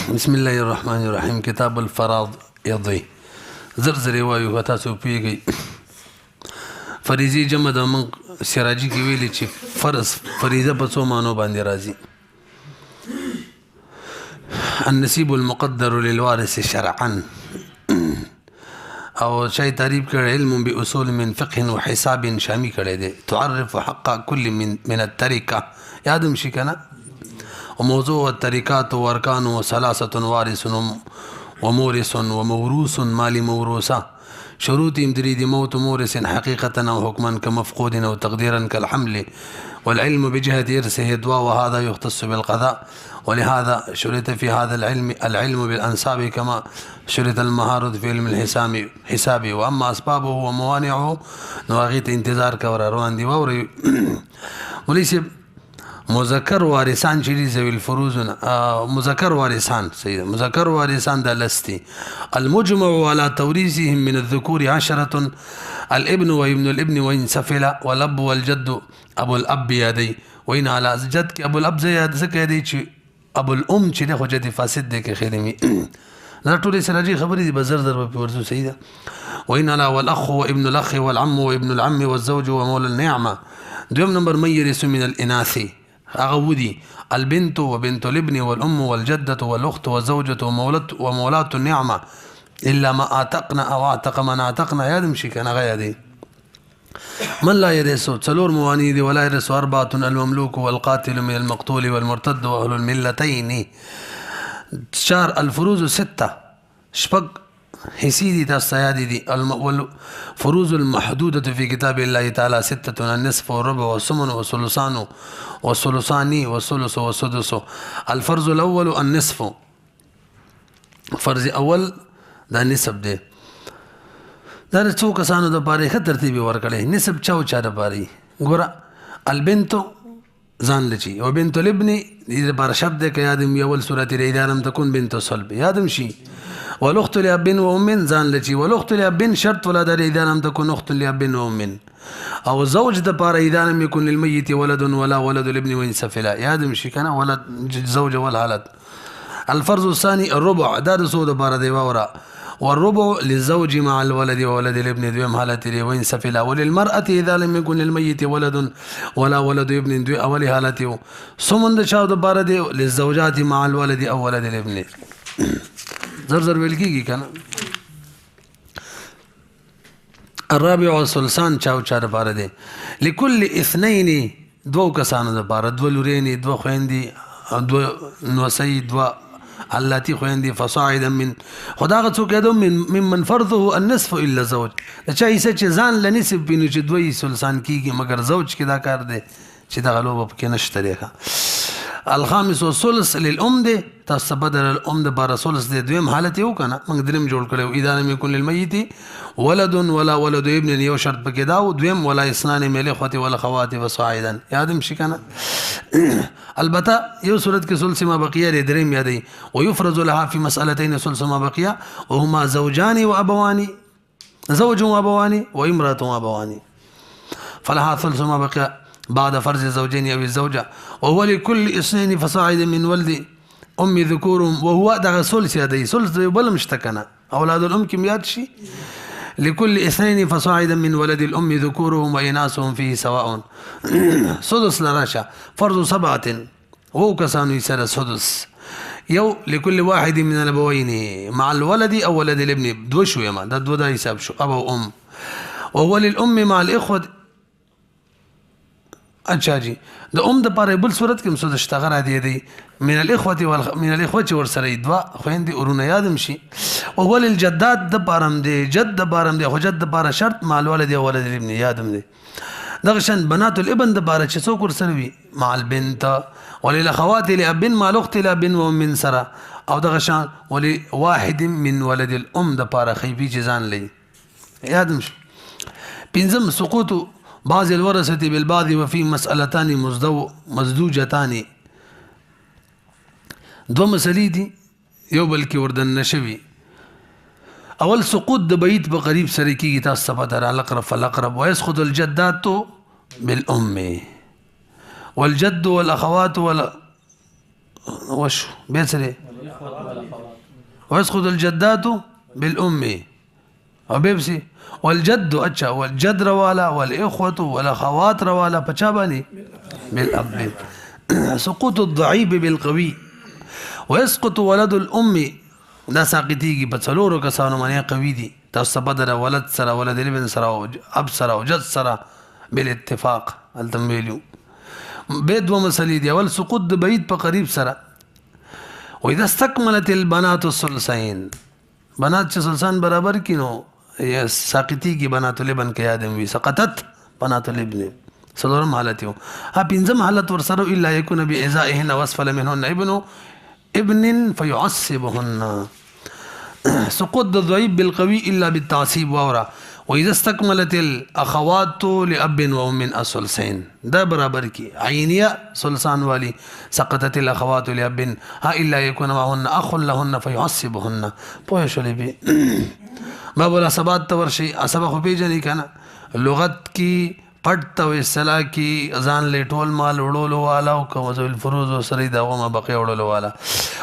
بسم الله الرحمن الرحيم. كتاب الفرائض يضي زرزري وايو تاسو پیږي فریضی جمع د من سراجی کې ویلي چې فرض فریضه په څو معنی باندې راځي. النصيب المقدر للوارث شرعا او شای تعریف کړ علم باصول من فقه وحساب شامي کړي دي. تعرف حق كل من التركه یادم شي کنه. وموضوع التركات واركان وثلاثه وارث ومورث وموروث مال موروثه. شروط امدريد موت مورث حقيقة أو حكما كمفقود أو تقديرا كالحمل. والعلم بجهة إرثه دواء وهذا يختص بالقضاء. ولهذا شرط في هذا العلم بالأنساب كما شرط المهارة في علم الحساب. وأما أسبابه وموانعه نواغيت انتظار كورا روان دي ووري وليس مذكر وارثان چې ذوي الفروض مذكر وارثان سيد مذكر وارثان د لستي المجمع على توريثهم من الذكور 10 الابن وابن الابن وإن سفل والاب والجد ابو الاب يدي وإن على جد کې ابو الاب زياد څه دی چې ابو الام چې د حجت فاسد دی کې خیرمي دا ټول سراجي خبرې دي بزر در په ورسو سيده. وإن على والاخ وابن الاخ والعم وابن العم والزوج ومولى النعمه. دوم نمبر من يرث من الاناث أغودي البنت وبنت الابن والأم والجدة والأخت والزوجة ومولاة النعمة إلا ما أعتقنا أو أعتق من أعتقنا يدمشي كان غيادي. من لا يرث تلور موانيد ولا يرث 4 المملوك والقاتل من المقتول والمرتد وأهل الملتين. شار الفروض 6 شبق حسيدي تستيادي دي. والفروض المحدودة في كتاب الله تعالى 6 النصف والربع والثمن والثلثان والثلثان والثلث والسدس. الفرض الأول النصف فرض أول دا نسب دی. دا څو کسانو د پاره ښه ترتیب ورکړي. نسب چا د پاره ګوره البنت ځان لچی او بنت الابن دې لپاره شرط دی کې یادم اول سورۃ اذا لم تكن بنت صلب یادم شي. والاخت لاب وام ځان لچی والاخت لاب شرط ولا در اذا لم تكن اخت لاب وام. او زوج د پاره اذا لم يكن للميت ولد ولا ولد الابن وان سفلا یادم شي کنه ولد زوج والحالت. الفرض الثاني الربع دا د سود پاره دی وورا. والربع للزوج مع الولد وولد الابن دوم حالت لري وان سفلا. وللمرأة اذا لم يكن للميت ولد ولا ولد ابن دو اول حالت. ثمن د شاو د پاره دی للزوجات مع الولد او ولد الابن. زر ویل کیږي کنه. الرابع والثلثان چا د پاره دی لكل اثنين دو کسانو د پاره دو لورینی دو خويندې دو نوسی دو التي خويندې فصاعدا من خداغه څوک یادو من فرضه النصف الا زوج. چا یې چې ځان لنسب بینو چې دوی ثلثان کیږي مگر زوج کې دا کار دی چې دا غلوب کې نشته دی. الخامس والثلث للام دي تاسو بدل الام د بار ثلث دي دویم حالت یو کنه موږ دریم جوړ کړو اذا لم يكن للميت ولد ولا ولد ابن یو شرط پکې دا او دویم ولا اثنان من الاخوه والاخوات وصاعدا یادم شي کنه. البته یو صورت کې ثلث ما بقيه لري دریم یادي ويفرض لها في مسالتين ثلث ما بقيه وهما زوجان وابوان زوج وابوان وامراه وابوان فلها ثلث ما بقيه بعد فرض الزوجين او الزوجه. وهو لكل اثنين فصاعد من ولد ام ذكورهم وهو دغه ثلث يدي ثلث بل مشتكنا اولاد الام كميات شي. لكل اثنين فصاعد من ولد الام ذكورهم واناثهم فيه سواء. سدس لراشا فرض 7 وهو كسانو يسر سدس يو لكل واحد من الابوين مع الولد او ولد الابن دو شو يما دو دا حساب شو ابو ام. وهو للام مع الاخوه اچھا جی د د پاره بل صورت کې مسود اشتغرا دی من الاخوه من الاخوه ور سره دوا خويندې ورونه یادم شي. او ول الجدات د پارم دی جد د پارم دی خو جد د پاره شرط مال ولد او ولد ابن یادم دی. دغه شان بنات الابن د پاره چې څوک ور سره وي مع البنت وللاخوات لاب مع الاخت لاب ومن سره او دغه شان ول واحد من ولد الام د پاره خيبي جزان لي یادم شي. پنځم سقوط بعض الورثة بالبعض وفي مسألتان مزدوجتان. دو مسلې دي یو بل کې وردن نشوي. اول سقوط د بیت په قریب سره کېږي تاسو په در الاقرب فالاقرب ويسقط الجدات بالام والجد والاخوات وشو بيسري ويسقط الجدات بالأم او بيبسي والجد اچھا والجد روالا والإخوة والأخوات روالا پچا بانی بالأب. سقوط الضعيف بالقوي ويسقط ولد الأم دا ساقطيږي په څلورو کسانو باندې قوي دي تاسو بدر ولد سره ولد ابن سره اب سره او جد سره بالاتفاق التمویلو بيد ومسلي دي اول سقوط د بعید په قریب سره. واذا استكملت البنات الثلثين بنات چې ثلثان برابر کینو یا ساقطيږي بنات الابن کې ادم وي سقطت بنات الابن څلورم حالت یو ها پنځم حالت ور سره الا يكون بإزائهن واسفل منهن ابن فيعصبهن. سقوط الضعيف بالقوي الا بالتعصيب وورا. واذا استكملت الاخوات لاب وام الثلثين دا برابر کی عینیه ثلثان والی سقطت الاخوات لاب ها الا يكون معهن اخ لهن فيعصبهن. پوه شولې به باب العصبات تورشي عصبه خو پیژنې کنه لغت کی پټ او اصطلاح کی اذان لټول مال وړولو والا او کوزل الفروز سره دا وما بقي وړولو والا.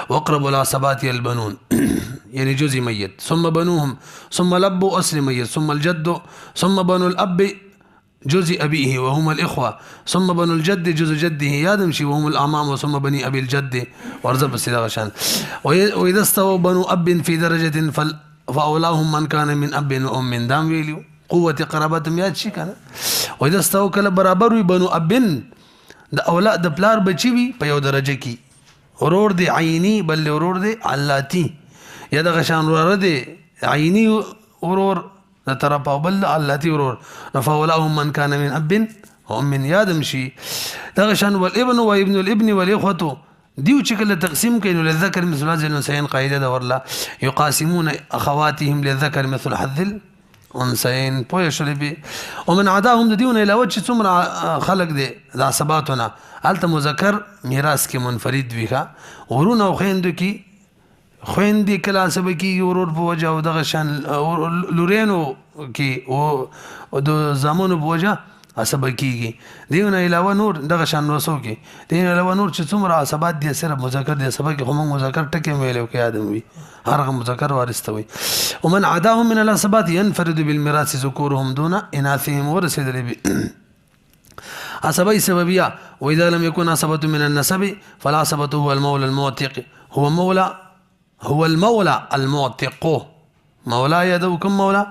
وقرب العصبات البنون يعني جزء ميت ثم بنوهم ثم الأب أصل ميت ثم الجد ثم بنو الأب جزء أبيه وهم الإخوة ثم بنو الجد جزء جده يادمشي وهم الأعمام ثم بني أبي الجد وارزب السلاغ شان. وإذا استووا بنو أب في درجة فأولاهم من كان من أب وأم دام ويليو قوة قرابتهم ياد شي كان. وإذا استووا كلا برابر بنو أب دا أولاد دا بلار بچي په یو درجه کی ورور دی عینی بل ورور دی علاتی یا دغه شان ورور دی عینی ورور د طرف او بل علاتی ورور فاولاهم من كان من اب وام یادم شي دغه شان والابن وابن الابن والاخوه دیو چې کله تقسیم کینو للذکر مثل هذه الانثيين قاعده دا ورلا يقاسمون اخواتهم للذكر مثل حظ الانثيين پوه شولې به ومن عداهم دیونه علاوه چې څومره خلق دي د عصباتونه الته مذکر میراث کې منفرد ویخه ورونه او خويندو کې خويندې کله عصبه کې ورور په وجه او دغه شان لورینو کې او د زامنو په وجه عصبه کېږي دیونه علاوه نور دغه شان وسو کې دیونه علاوه نور چې څومره عصبات دي صرف مذکر دي عصبه کې هم مذکر ټکي ویلو کې ادم وي هرغه مذکر وارثوي. ومن عداهم من العصبات ينفرد بالميراث ذكورهم دون اناثهم ورث عصبي سببية. وإذا لم يكن عصبة من النسب فالعصبة هو المولى المعتق هو المولى المعتق مولا يدو كم مولا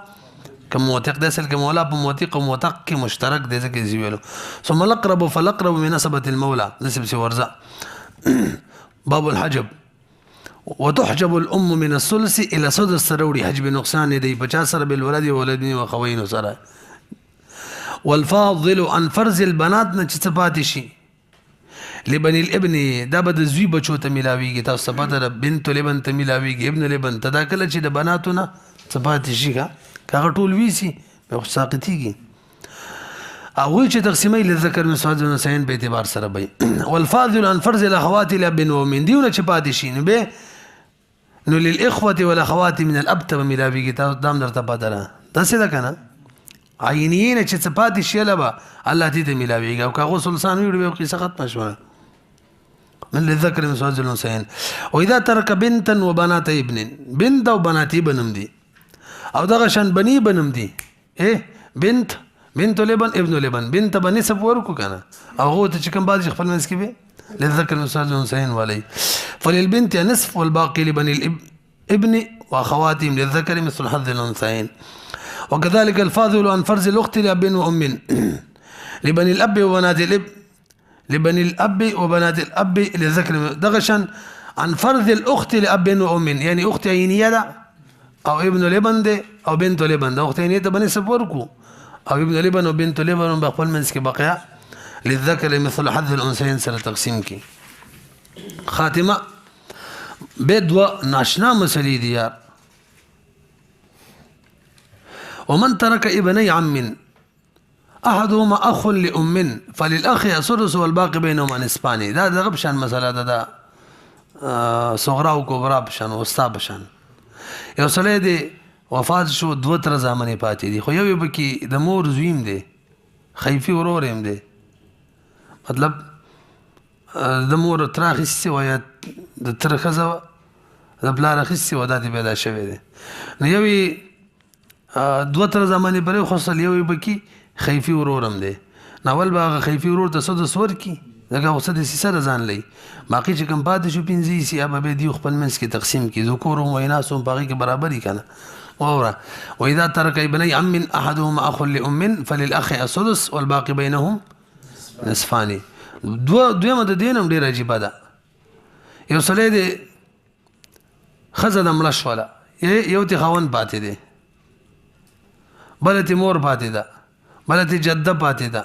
كم معتق دسل كمولا بمعتق ومعتق مشترك ده زي زيولو. ثم الأقرب فالأقرب من نسبة المولى نسب سورزا. باب الحجب. وتحجب الأم من الثلث إلى سدس سروري حجب نقصان دي 50 بالولد وولدين وخوين سرا. والفاضل عن فرض البنات نچتپات شي لبني الابن دا بد زوی بچو ته ملاویږي تاسو پته بنت لبن ته ملاویږي ابن لبن تدا کله چې د بناتونه صفات شي کا ټول ویسي په ساقطيږي او چې تقسیمي للذکر من صاد الانثيين په اعتبار سره بي. والفاضل عن فرض الاخوات لابن ومن دیونه چپات شي نو به نو للاخوه والاخوات من الاب ته ملاویږي تاسو دام درته پته را تاسو دا کنه عینین چې صفات شي لبا الله دې ته ملاویږي او کاغه سلطان ویډیو قصه ختم شوه من للذكر من صاد الانثيين. واذا ترك بنتا وبنات ابن بنت وبنات ابن دي او دغه شان بني بنم دي ايه بنت لبن ابن لبن بنت بني سب ورکو کنه او هو ته چې کوم باز خپل منځ کې به للذكر من صاد الانثيين ولي فللبنت نصف والباقي لبني الابن واخواتهم للذكر مثل حظ الانثيين. وكذلك الفاضل عن فرض الاخت لاب وام لبني الاب وبنات الاب لبني الاب وبنات الاب للذكر دغشن عن فرض الاخت لاب وام يعني اخت عينيه ده او ابن لبن ده او بنت لبن ده اخت عينيه ده بني سپورکو او ابن لبن او بنت لبن بخپل منس کې بقیا للذكر مثل حظ الانثيين سره تقسیم کی. خاتمه بدو ناشنا مسلې دي یار. ومن ترك ابني عم احدهما اخ لام فللاخ السدس والباقي بينهما نصفان. دا غبشان مساله دا صغرا او کبرا بشان او استا بشان یو سره دی وفات شو دو تر زمانه پاتې دي خو یو بکی د مور زویم دی خیفي ورور هم دی مطلب د مور تراخي سوایت د تر خزه د پلار اخیستې وه دا دې پیدا شوی دی نو یوې دوه تر زمانې پرې خوستل یوې پکې خیفي ورور هم دی ناول به هغه خیفي ورور ته سدس ورکړي ځکه هغه سدس یې سره ځان لري باقي چې کوم پاتې شو پنځه حصې هغه به دوی خپل منځ کې تقسیم کړي ذکور هم ویناس هم په هغې کې برابر وي که نه واوره واذا ترك ابني عم احدهما اخ لام فللاخ السدس والباقي بينهم نصفان دویمه د دې هم ډېره عجیبه ده یو سړی دی ښځه د مړه شوله یو تې خاوند پاتې دی بله تې مور پاتې ده بله تې جده پاتې ده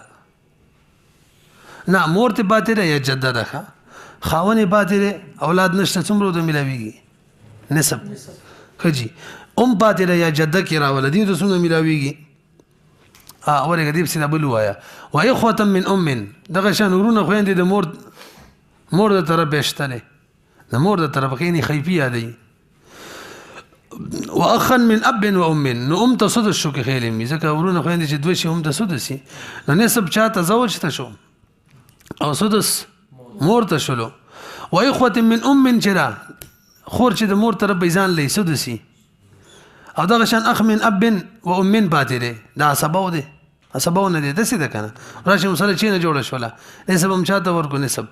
نه مور تې پاتې ده یا جده ده ښه خاوند یې پاتې دی اولاد نشته څومره ورته میلاویږي نصب ښه جي پاتې ده یا جده کې راوله دې ته څومره میلاویږي ورېږه دې پسې دا بل ووایه و اخوة من دغه شان ورونه خویندې د مور د طرفه شته دی د مور د طرفه کې خیفي یادوي و اخا من اب و ام نو ته سدس شو کې خیل می ځکه ورونه خویندې چې دوه شي ته سدس شي نو نسب چاته زوج ته شو او سدس مور ته شلو و اخوة من چرا خور چې د مور طرف بیزان لې سدسي او دغه شان اخ من اب و ام پاتې دی دا عصبو دی عصبو نه دی داسې ده که نه راشي مسله چې نه جوړه شوله نسب هم چاته ورکو نسب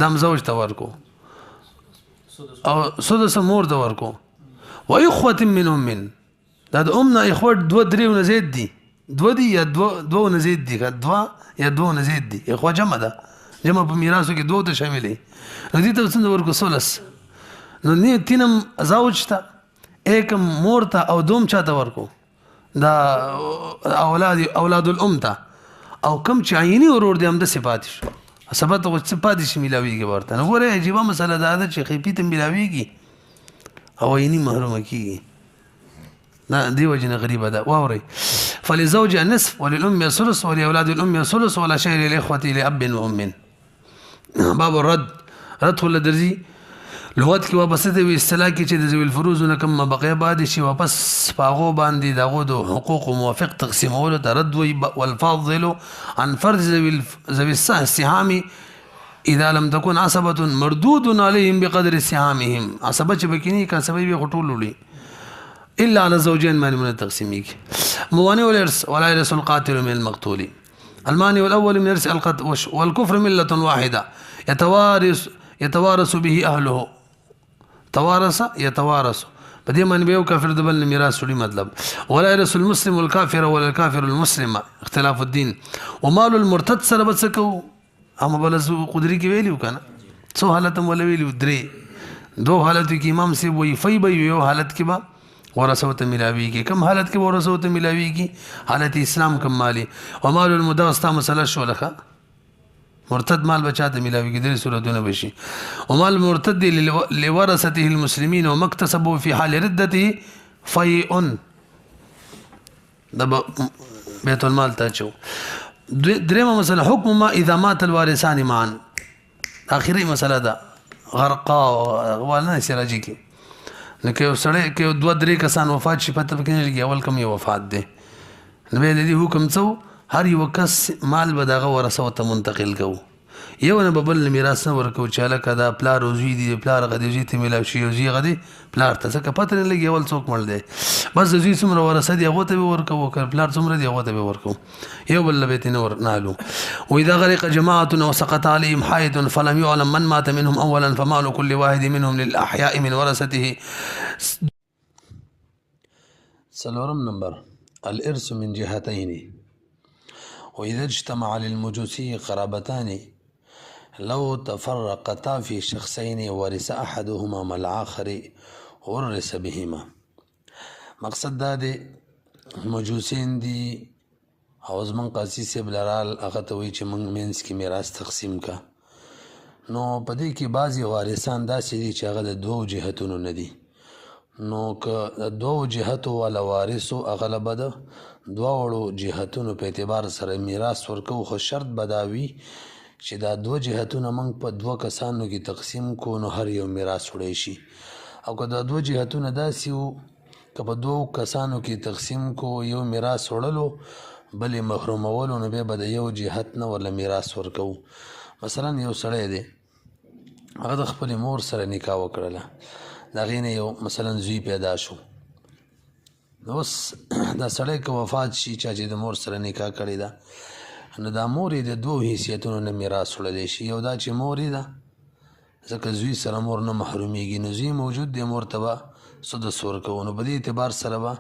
دم زوج ته ورکو او سدس مور ته ورکو و اخوة من دا د ام نه اخوه دوه درې نه زیات دي دوه دي یا دوه نه زیات دي دوه یا دوه نه زیات دي اخوه جمع ده جمع په میراثو کې دوه ته شامل دي نو دې ته څنګه ورکو سولس نو نه تینم زوج ته ایکم مور ته او دوم چاته ورکو دا اولاد الام ته او کم چې عیني ورور دی هم د صفات شو سبت او صفات شي ملاویږي ورته نو ګوره عجیبه مسله ده چې خیفي ته ملاویږي او عیني محرومه کیږي نه دی وجنه غریبه ده واوري فلزوج النصف وللام الثلث ولاولاد الام الثلث ولا شيء للاخوه لاب وام باب الرد رد ول درځي لغت کې واپس ته وی اصطلاح کې چې د ذوی الفروض نه کم بقیا بعد شي واپس پاغو باندې دغه د حقوق موافق تقسیمولو ته رد وی والفاضل عن فرض ذوی السهام اذا لم تكن عصبه مردود عليهم بقدر سهامهم عصبه چې بکینی کا سبب غټولولي الا على زوجين من التقسيم موانع الارث ولا يرث القاتل من المقتول المانع الاول من ارث القتل والكفر مله واحده يتوارث به اهله توارث يتوارث په دې معنی به یو کافر د بل میراث وړي مطلب ولا يرث المسلم الكافر ولا الكافر المسلم اختلاف الدين ومال المرتد سره بسکو هم بل قدرت کې ویلو کنه څو حالت ولا ویلو درې دو حالت کې امام سی وی فی به یو حالت کې با ورثه ملاوی کې کم حالت کې ورثه ملاوی کې حالت اسلام کم مالی ومال المداستا مسله شو لخه مرتد مال بچاته ملاوي کې د صورتونه بشي ومال مرتد لورثته المسلمين ومكتسبوا في حال ردته فيء د بیت المال ته چو درېمه مسله حکم ما اذا مات الوارثان معا اخري مسله ده غرقا ولنه سراجي کې نو کې سړی کې دوه درې کسان وفات شي پته پکې نه لګي اول کوم یو وفات ده نو به دې حکم څو هر یو کس مال به دغه ورثه ته منتقل کو یو نه بل میراث نه ورکو چې لکه دا پلار او زوی دی پلار غدي زوی ته ملاوي شي او زوی غدي پلار ته څه پته نه لګي اول څوک مړ دی بس زوی څومره ورثه دی هغه ته ورکو کړ پلار څومره دی هغه ته ورکو یو بل به تنه ورنالو واذا غرق جماعه وسقط عليهم حائط فلم يعلم من مات منهم اولا فمال كل واحد منهم للاحياء من ورثته سلورم نمبر الارث من جهتين وإذا اجتمع للمجوسي قرابتان لو تفرقتا في شخصين ورث أحدهما مع الآخر ورث بهما مقصد دا دی مجوسین دی او زمن قاضي صاحب لرال هغه ته وایي چې موږ مینس کې میراث تقسیم کا نو په دې کې بعضې وارثان داسې دي چې هغه د دوو جهتونو نه دي نو که د دوو جهتو والا وارثو هغه له به د دواړو جهتونو په اعتبار سره میراث ورکو خو شرط به دا وي چې دا دوه جهتونه موږ په دوه کسانو کې تقسیم کو نو هر یو میراث وړی شي او که دا دوه جهتونه داسې وو که په دوو کسانو کې تقسیم کو یو میراث وړلو بلې محرومولو نو بیا به د یو جهت نه ورله میراث ورکوو مثلا یو سړی دی هغه د خپلې مور سره نکاح وکړله د هغې نه یو مثلا زوی پیدا شو نو اوس دا سړی که وفات شي چا چې د مور سره نکاح کړې ده نو دا مور یې د دوو حیثیتونو نه میراث وړلی شي یو دا چې مور یې ده ځکه زوی سره مور نه محرومیږي نو زوی موجود دی مور ته به سدس ورکوو نو په دې اعتبار سره به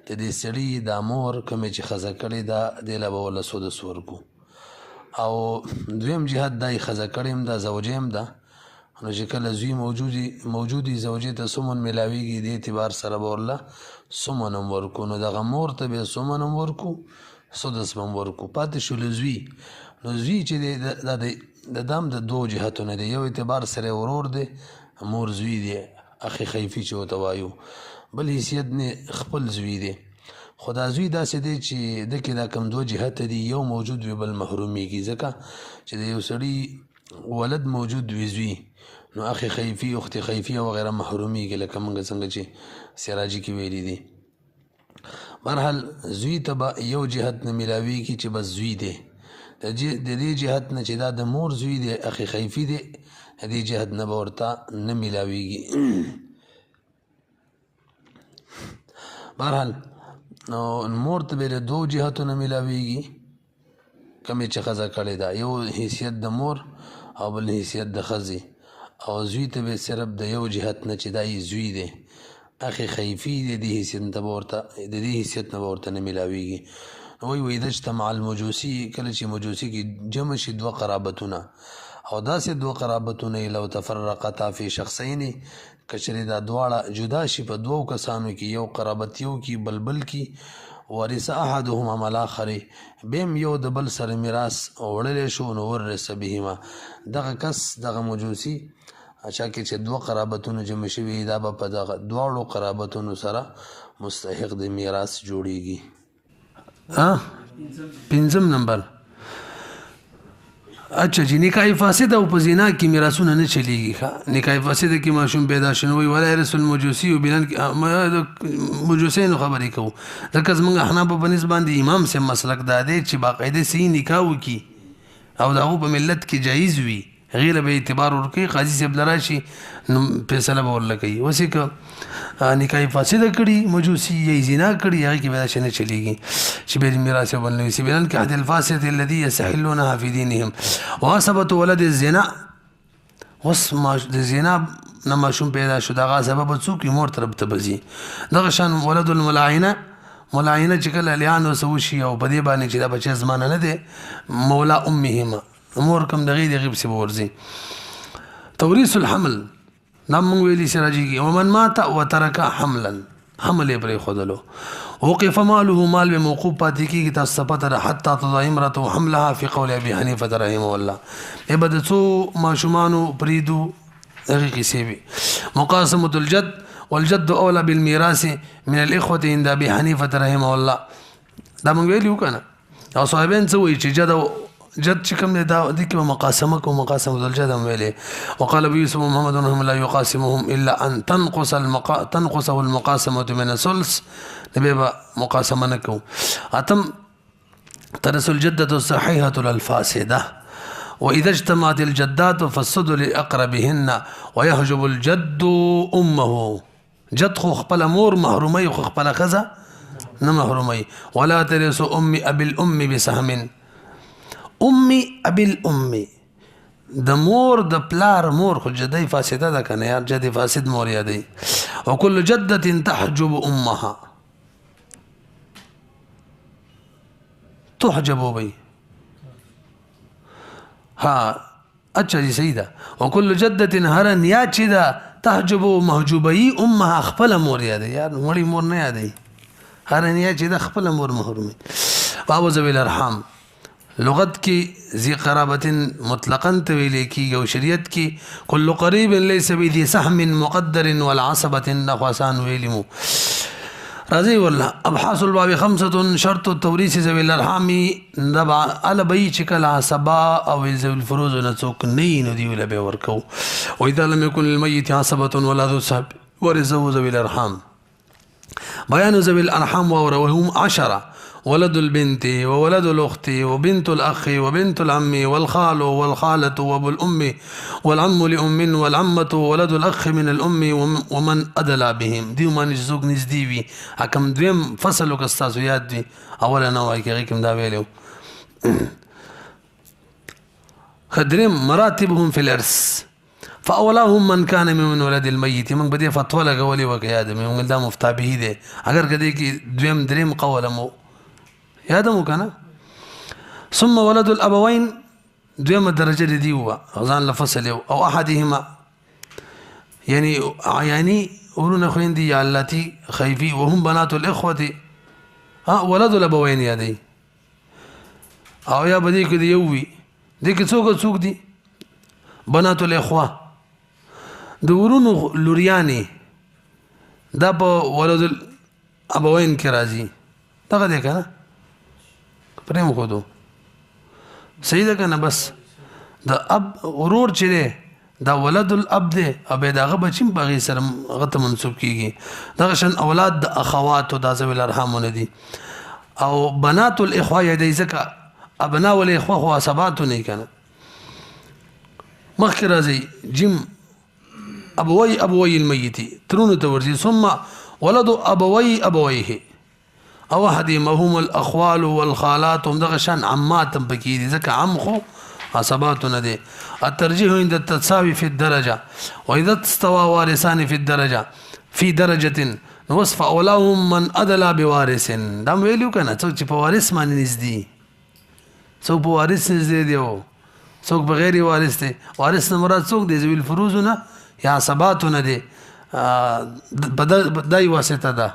د دې سړي دا مور کومې چې ښځه کړې ده دې له به ورله سدس ورکو او دویم جهت دا یې ښځه کړې هم ده زوجې هم ده نو چې کله زوی موجودي زوجې ته سمن میلاویږي دې اعتبار سره به ورله سمن هم ورکو نو دغه مور ته بیا سمن هم ورکو سدس به هم ورکو پاتې شولو زوی نو زوی چې دی دا د دام د دوو جهتونه دی یو اعتبار سره ورور دی مور زوی دی اخی خیفي چې ورته وایو بل حیثیت نه خپل زوی دی خو دا زوی داسې دی چې ده کې دا کم دوه جهته دي یو موجود وي بل محرومیږي ځکه چې د یو سړي ولد موجود وي زوی نو اخی خیفي اخت خیفي او وغیره محرومیږي لکه موږ څنګه چې سراجي کې ویلي دي برحال زوی ته به یو جهت نه میلاویږي چې بس زوی دی د دې جهت نه چې دا د مور زوی دی اخی خیفي دی د دې جهت نه به ورته نه میلاویږي برحال نو مور ته به له دوو جهتو نه میلاویږي کومې چې ښځه کړې ده یو حیثیت د مور او بل حیثیت د ښځې او زوی ته به صرف د یو جهت نه چې دا یې زوی دی اخی خیفي د دې حیثیت نه به ورته نه میلاویږي وی اذا اجتمع المجوسی کله چې مجوسی کې جمع شي دوه قرابتونه او داسې دوه قرابتونه لو تفرقتا فی شخصین کچری دا دواړه جدا شي په دوو کسانو کې یو قرابت یو کې بلبل کې ورث احدهما مع الاخر بهم یو د بل سره میراث وړلی شو نو ورث بهما دغه کس دغه مجوسی اچھا کې چې دوه قرابتونه جمع شوي دا به په دغه دواړو قرابتونو سره مستحق د میراث جوړیږي پنځم نمبر اچھا جی نکاح فاسد او په زنا کې میراثونه نه چلیږي نکاح فاسد کې ماشوم پیدا شنوي ولا يرث المجوسي وبلن مجوسین خبرې کوو ځکه زموږ احناف په نسبت باندې امام سے مسلک دا دی چې باقاعده صحیح نکاح وکي او دغه په ملت کې جایز وي غیر به اعتبار ورکوي قاضي صاحب لراشي فیصله به ورله کوي اوس که نکاح فاسده کړي مجوسي یا زنا کړي هغه کې به دا شی نه چلیږي چې به میراث ول نه وي بلن کې حد الفاسد الذي يستحلونها في دينهم وثبت ولد الزنا اوس ما د زنا نه ماشوم پیدا شو دغه سبب څوک مور طرف ته بزي دغه شان ولد الملاعنه چې کله لیان وسوشي او په دې باندې چې دا بچی زمانه نه دی مولا امهما امور کم دغه غیب سی ورزي توريث الحمل نام ویلی سراجي ومن مات وترك حملا حمل پر خودلو وقف ماله مال بموقوف پاتې کیږي تاسو پته حتی تضع امرته حملها في قول ابي حنيفه رحمه الله ابدتو ماشومانو پریدو هغه کیسه وي مقاسمه الجد والجد اولى بالميراث من الاخوه عند ابي حنيفه رحمه الله دا مونږ ویلو کنه او صاحبین څه وایي چې جد چې کوم دی دا د کې مقاسمه الجد هم ویلې وقال ابو يوسف محمد رحمه الله يقاسمهم الا ان تنقص المقاسمه من الثلث نبي مقاسمه نکو اتم ترس الجده الصحيحه للفاسده واذا اجتمعت الجدات فالصد لاقربهن ويحجب الجد امه جد خو خپل مور محرومي خو خپل خزه نه محرومي ولا ترس ابي الام بسهم ابي الام د مور د پلار مور خو جدي فاسده ده کنه یار جدي فاسد مور یادي وكل جده تحجب امها تحجب بي ها اچھا جی صحیح ده وكل جده هرن یا چې ده تحجب محجوبي امها خپل مور یادي یار مړی مور نه یادي هرن یا چې ده خپل مور محرومي باب ذوی الارحام لغت کی ذی قرابت مطلقا تویل کی او شریعت کی کل قریب لیس بذی سهم مقدر والعصبه نخواسان ویلمو رضی والله ابحاث الباب 5 شرط التوريث ذوی الارحام نبع البی چکل عصبا او ذوی الفروز نڅوک نین دی ول به ورکو و اذا لم يكن للميت عصبه ولا ذو صحب ورثه ذوی الارحام بیان ذوی الارحام وهم 10 ولد البنت وولد الأخت وبنت الأخ وبنت العم والخال والخالة وأبو الأم والعم لأم والعمة وولد الأخ من الأم ومن أدلى بهم دي ما نجزوك نزدي بي حكم دویم فصلو کستاسو یاد دی اولا نوائی که غیکم دا ویلیو خدریم مراتبهم في الارث فاولاهم من كان من ولد الميت من بدي فتوى لقولي وكيادم من دا مفتابه دي اگر كده كي دویم دريم قولمو يادمو كان ثم ولد الابوين دویم الدرجه دي هو غزان لفصل او احدهما يعني ورنا خوين دي التي خيفي وهم بنات الاخوه ولد الابوين يا دي او يا بدي كده يوي دي که څوک دي بنات الاخوه د ورونو لوریانی دا په ولد الابوین کې راځي دغه دی کنه پرېم خو دو صحیح ده کنه بس د اب ورور چې دی دا ولد الاب دی او به دغه بچیم په غي سره غته منسوب کیږي دغه شان اولاد د اخوات او د ذوی الارحام دي او بنات الاخوه یې ځکه ابناء الاخوه خو عصبات نه کنه مخکې راځي جیم ابوي الميت ترون تورزي ثم ولد ابويه او احدهما هم الاخوال والخالات هم دغه شان عمات پکې دي ځکه عم خو عصبات نه دي الترجيح عند التساوي في الدرجه واذا استوى وارثان في الدرجه في درجه وصف اولاهم من ادلى بوارث دا ویلو کنه څوک چې په وارث باندې نږدې څوک په وارث نږدې دی او څوک بغیر وارث دی وارث نه مراد څوک دی ذوی الفروض نه یا عصبات نه دي دای واسطه ده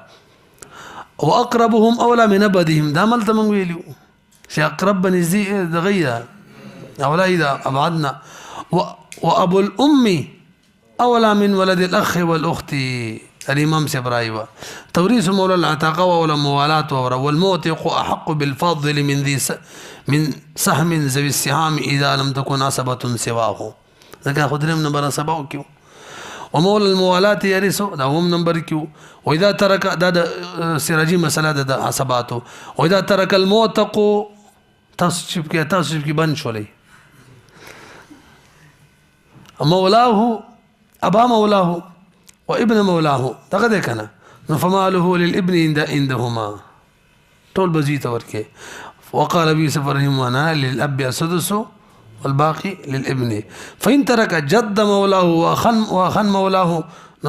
واقربهم اولى من ابدهم دا ملته مونږ ویلو چې اقرب نږدې دغه اولى اذا ابعدنا وابو الام اولى من ولد الاخ والاخت الامام سبرايوا توريث مولى العتاقه ولا موالات والموثق احق بالفضل من سهم ذوي السهام اذا لم تكن عصبه سواه ذكر خدرم نمبر 7 کیو ومولى الموالات يرث دا هم نمبر کیو واذا ترك دا سراجي مساله دا عصباته واذا ترك الموثق تصشب کی بن شولې مولاه ابا مولاه وابن مولاه دغه کنه فماله للابن عندهما طول بزيت ورکه وقال ابي سفر رحمه للاب السدس والباقي للابن فإن ترك جد مولاه وأخن مولاه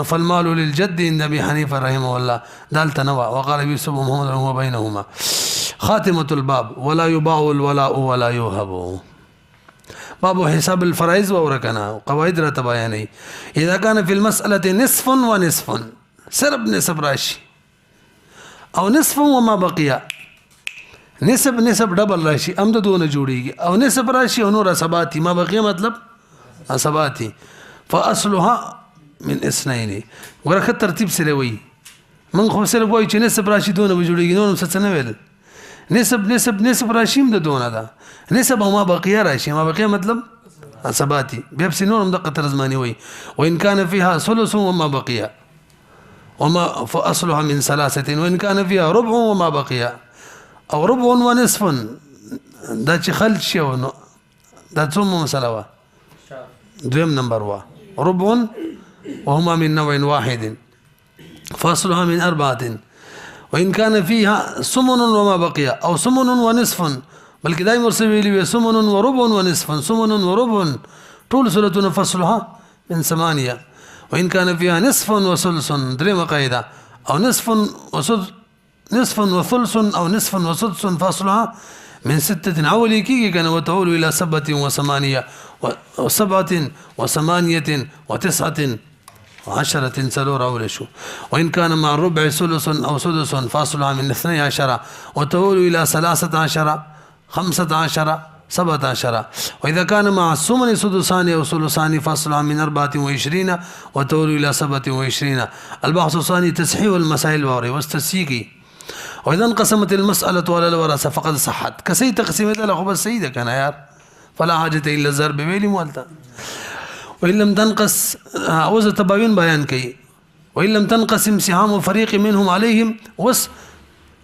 فالمال للجد عند أبي حنيفة رحمه الله دال تنوع وقال ابي سفر محمد هو بينهما خاتمة الباب ولا يباع الولاء ولا يوهب باب حساب الفرائض وركنا قواعد رتبياني إذا كان في المسألة نصف ونصف سرب نصف راشي أو نصف وما بقي نسب ډبل راشي ام د دونه جوړيږي او نسب راشي او نور عصباتي ما بقي مطلب عصباتي فاصلها من اثنين ورخه ترتیب سره وي من خو سره وای چې نسب راشي دونه جوړيږي نو څه نه ویل نسب راشي د دونه ده نسب او ما بقي راشي ما بقي مطلب عصباتي بیا په نور د قطر زماني وي وان كان فيها ثلث وما بقي وما فاصلها من ثلاثه وان كان فيها ربع وما بقي او ربع ونصف دا چې خلط شي دا څومره مسله وا دویم نمبر وا ربع وهما من نوع واحد فاصلها من 4 وان كان فيها سمن وما بقي او سمن ونصف بلکې دای مرسویلی سمن وربع ونصف سمن وربع طول سلطه فصلها من 8 وان كان فيها نصف وثلث دریم قاعده او نصف وثلث او نصف وسدس فاصلها من 6 عولي كي كان وتعول الى 7 و8 و7 و8 و9 و10 سلور عول شو وان كان مع الربع ثلث او سدس فاصلها من 12 وتعول الى 13 15 17 واذا كان مع الثمن سدسان او ثلثان فاصلها من 24 وتعول الى 27 البحث الثاني تصحيح المسائل واستسيقي واذا انقسمت المساله على الورثه فقد صحت كسي تقسيمه له بس سيده كان يار فلا حاجه الا الضرب ویلی مولتا وان لم تنقص عوز تباين بيان كي وان لم تنقسم سهام فريق منهم عليهم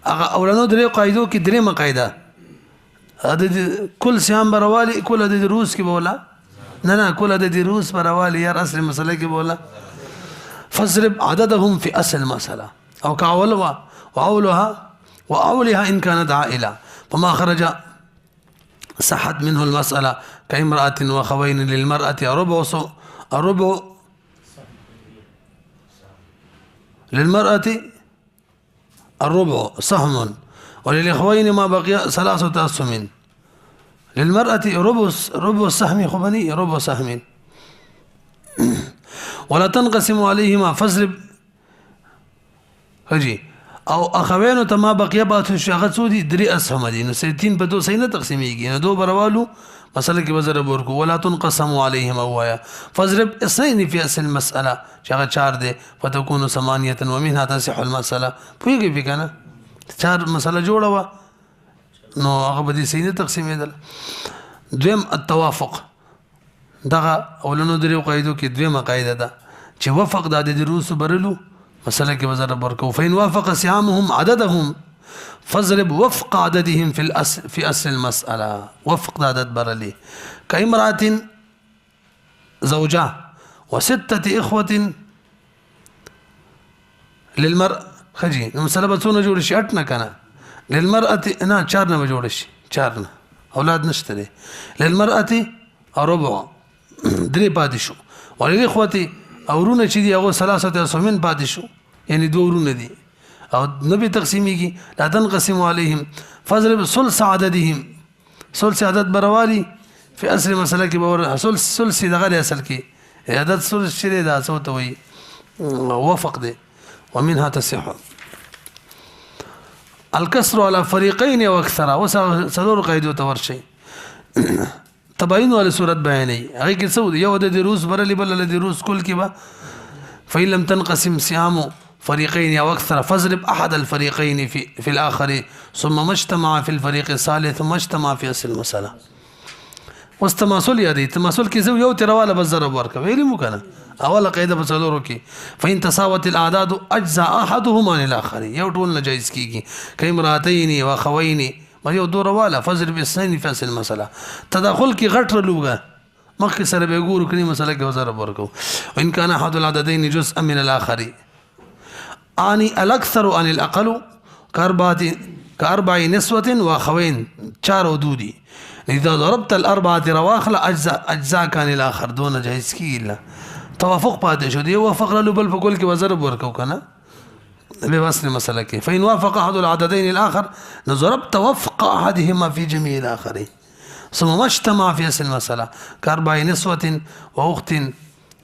هغه اولانو درې قاعدو کې درې مقاعده د کل سهام بروالي کل د روس کې بولا نه کل د روس بروالي یار اصل مسله کې بولا فضرب عددهم في اصل المساله او كاولها واولها ان كانت عائله فما خرج صحت منه المساله كامراه وخوين للمراه الربع للمراه الربع سهم وللإخوين ما بقي 3 أسهم للمرأة ربع السهم خبني ربع سهم ولا تنقسم عليهما فاضرب هجي او اخوين ته ما بقي بات شغت سودي 3 اسهم دي نو 30 په 2 سینه تقسیمیږي نو 2 بروالو مسله کې وزر ورکو ولا تنقسم عليهما ويا فاضرب اثنين في اصل المساله شغه 4 دي فتكون 8 ومنها تصح المساله پويږي به کنه 4 مسله جوړه وا نو هغه به دي سینه تقسیمېدل دویم التوافق دغه اولنو درو قاعدو کې دویمه قاعده ده چې وفق د دروس برلو مسله کې وزر برکو فین وافق سهامهم عددهم فضرب وفق عددهم في اصل المساله وفق عدد برلي كامراه زوجة وستة إخوة للمرأة خجي المساله بتونه جوړ شي 8 نه کنه للمرأة نه 4 نه جوړ شي 4 نه اولاد نشته للمرأة ربع 3 پاتې شو وللإخوة اورونه چې دی هغه 3 اسهم پاتې شو یعنی 2 ورونه دي او نبي تقسیمیږي لا تنقسم عليهم فضرب ثلث عددهم ثلث عدد بروالي في اصل مساله کې باور ثلث دغه اصل کې عدد ثلث شری دا څه وي وفق دي ومنها تصح الكسر على فريقين او اكثر وسلور قيد وتورشي تباين ولا صورت بیانې هغه کې څه یو د روس برلي بل د روس کل کې با فإن لم تنقسم سهام فريقين او اكثر فاضرب احد الفريقين في الاخر ثم ما اجتمع في الفريق الثالث ثم اجتمع في اصل المساله واستماثل يدي تماثل کې زو یو ترواله بزرب ورک ویلې مو کنه اوله قاعده په څلورو کې فإن تساوت الاعداد اجزاء احدهما عن الاخر یو ټول نجایز کیږي کایمراتین و خوین ما یو دورواله فضرب اثنين في اصل المساله تداخل کې غټ رلوګه مخکې سره به ګورو کړي مسله کې وزر ورکو وان كان احد العددين جزءا من الاخر اني الاكثر عن الاقل كاربع نسوة واخوين 4 ودودي اذا ضربت الاربعه رواخل اجزاء كان الاخر دون جائز کی الا توافق پاتې شو دی وافق له بل په کول کې وزر ورکو کنه به واسطه مسله کې فإن وافق احد العددين الاخر ضربت وفق احدهما في جميع الاخرين ثم ما اجتمع في اصل المساله كاربع نسوة واخت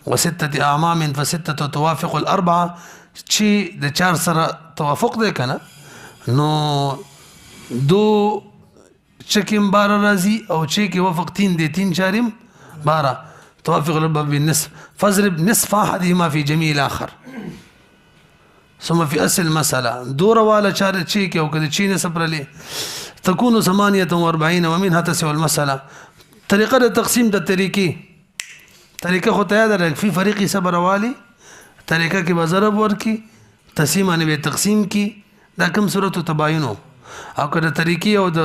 وستة اعمام فستة توافق الاربعه شي د 4 سره توافق دی کنه نو 2 چکم 12 راځي او چې کې وفق 3 دي 3 4 12 توافق الباب بالنصف فاضرب نصف احدهما في جميع الاخر ثم في اصل المساله دور والا 4 چې کې او کله چې نسب لري تكون 48 ومنها تسع المساله طریقه د تقسیم د طریقه خو ته یاد راک فی فریقی صبر والی طریقه کې بزرب ورکی تقسیم ان به تقسیم کی دا کوم صورت تباینو او کله طریقې او د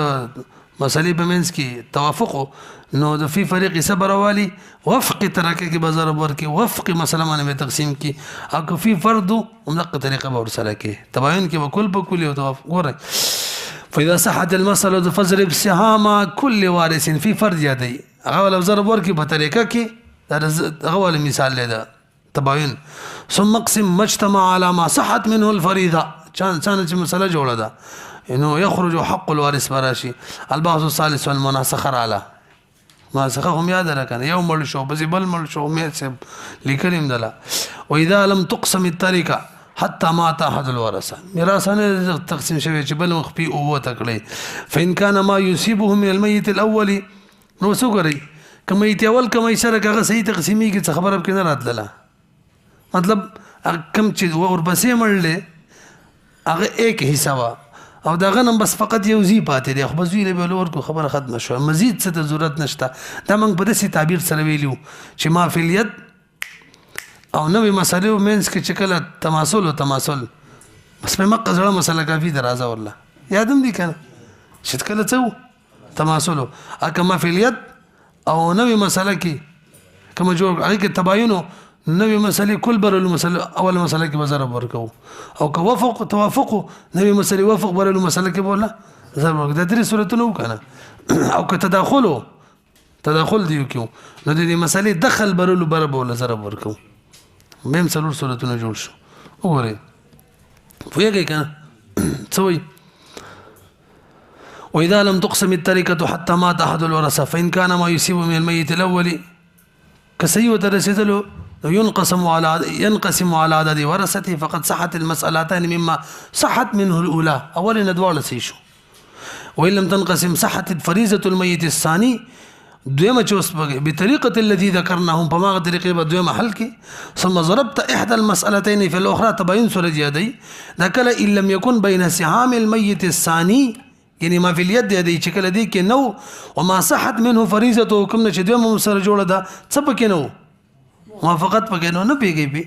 مسلې په منځ کې توافق نو د فی فریق صبر والی وفق طریقې کې بزرب ورکی وفق مسله باندې به تقسیم کی او فی فرض ومنقه طریقه به ورسره کې تباین کې وکول په کلی او توافق ګوره فاذا صحت المساله فضرب سهام كل وارث في فرض يدي هغه ول ضرب ورکی په طریقه کې هغه ول مثال لیدا تباین ثم اقسم مجتمع على ما صحت منه الفريضه چانه چې مسله جوړه ده انه يخرج حق الوارث براشي البحث الثالث والمناسخه على ما سخهم یاد راکنه یو مل شو بس بل مل شو مې سب لیکلم دلا واذا لم تقسم التركه حتى مات احد الورثه میراثانه تقسیم شوی چې بل مخفي او تکړي فان كان ما يصيبه من الميت الاول نو سوګري کمیت اول کمای سره هغه صحیح تقسیمي کې خبره کې نه راتله مطلب کم چې ورپسې مړلې هغه ایک حصہ وا او داغه نم بس فقط یو زی پاتې دی خو بس ویلې به لور کو خبره ختم شو مزید څه ضرورت نشته دا موږ په داسې تعبیر سره ویلو چې ما فی الید او نوې مسلې مینس کې چې کله تماثل او تماثل بس په مقصد مسله کافي درازه والله یادم دي کنه چې کله څو تماثل اکما فی الید او نوې مسله کې کوم جوړ هغه کې تباینو نوې مسلې کل برلو مسله اول مسله کې ضرب ورکو او که وفق توافق نوې مسلې وفق برلو مسله کې بوله ضرب ورکو د درې صورتونو کنه او که تداخل دیو کیو نو د دې مسلې دخل برلو بوله ضرب ورکو مهم څلور صورتونه جوړ شو وګورئ پوهیږئ کنه څه وایي وإذا لم تقسم التركة حتى مات أحد الورثة فإن كان ما يصيب من الميت الأول كسيء ترسله ينقسم على عدد ورثته فقد صحت المسألتان مما صحت منه الأولى أولا ندوال سيشو وإن لم تنقسم صحت فريزة الميت الثاني دوما چوس بطريقة التي ذكرناهم فما طريقة دوما حلقي ثم ضربت إحدى المسألتين في الأخرى تبين سورج يدي ذكر إن لم يكن بين سهام الميت الثاني يعني ما في اليد يدي شكل دي كنو وما صحت منه فريزته كم نشد يوم مسر جوړه دا څه پکې نو موافقت پکې نو نه پیږي بي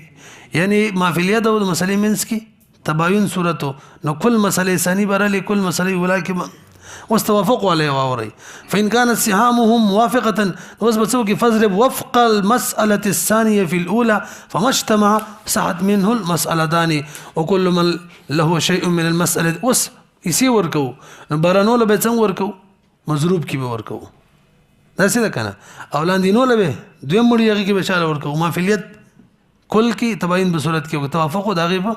يعني ما في اليد او مسلې منس کی تباين صورته نو كل مسلې ثاني برالي كل مسلې ولکه واستوافقوا عليه واوري فإن كانت سهامهم موافقة وثبت فاضرب وفق المسألة الثانية في الأولى فما اجتمع صحت منه المسألتان وكل من له شيء من المسألة اسی ورکو نو بارانو له به څنګه ورکو مضروب کې به ورکو دا څه ده کنه اولاندینو له به دوی مړی هغه کې به چاله ورکو ما فلیت کل کې تباین به صورت کې توافق دا غیبه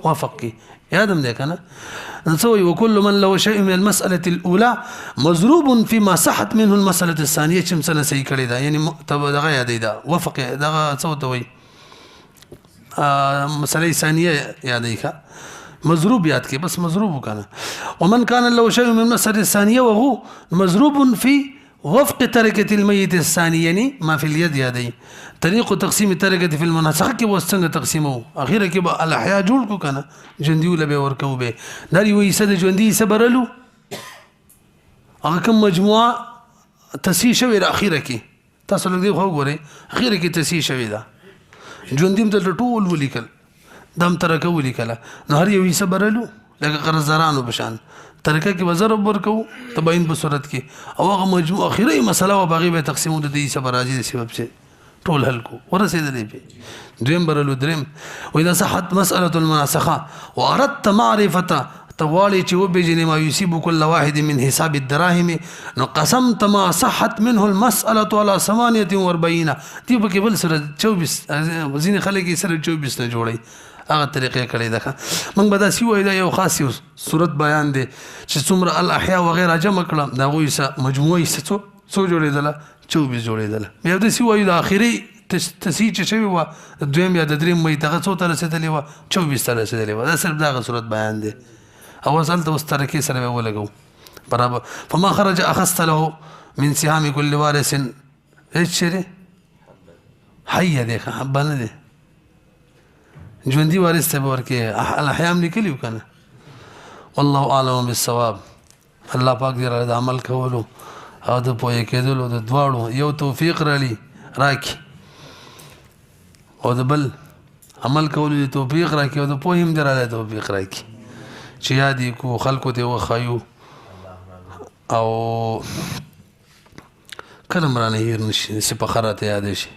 وافق کې یادم ده کنه نسوي وكل من له شيء من المسألة الأولى مضروب فيما صحت منه المسألة الثانية چې مسله صحیح کړی دا یعنی دغه یادې دا وفق دغه څه ته وایي مسألة ثانية یادې ښه مضروب یاد کې بس مضروب وکنه ومن كان له شيء من المسألة الثانية وهو مضروب في وفق تركة الميت الثاني يعني ما في اليد يدي طريق تقسيم التركة في المناسخة کې وسنګ تقسیمو اخیره کې به الاحیا جوړ کو کنه ژوندۍ له به ورکو به داري وې سد ژوندۍ صبرلو هغه کوم مجموعه تسهیل شوی اخیره کې تاسو لږ دی خو ګورئ اخیره کې تسهیل شوی دا ژوندۍ ته ټول ولیکل دم ترکه ولیکله نو هر یو یې صبرلو لکه قرضدارانو بشان ترکه کې وزرب ورکو تباین په صورت کې او هغه مجموع اخیری مسله او باغی به تقسیمو د دې صبر راځي د سبب څخه ټول حل کو ورسېدلې به دریم برلو دریم واذا صحت مساله المناسخه واردت معرفه طوالي چې وبجني ما يصيب كل واحد من حساب الدراهم نو قسمت ما صحت منه المساله على 48 دی په کې بل سره 24 ځینې خلک یې سره 24 نه جوړي هغه طریقې کړي ده موږ به دا سی وای دا یو خاص صورت بیان دي چې څومره الاحیا وغیرہ جمع کړه دا غوي مجموعي څو جوړېدله 24 جوړېدله بیا د سی وای د اخري تسهیل چې شوی و دویم یا د دریم مې دغه څو تر رسیدلې و 24 تر رسیدلې و دا صرف دا صورت بیان دي او اصل ته مسترکې سره ولګو برابر فما خرج اخذت له من سهام كل وارث ايش شری حي ده حبانه ده ژوندۍ وارث ته ورکه الاحیام لیکلیو کنه والله اعلم بالصواب الله پاک دې را عمل کولو او د پوهې کېدلو د دواړو یو توفیق راکي او د بل عمل کولو د توفیق راکي او د پوهې هم دراله توفیق راکي چې یادې کو خلکو ته وخایو او کله مرانه هیر نشي سپخره ته یاد شي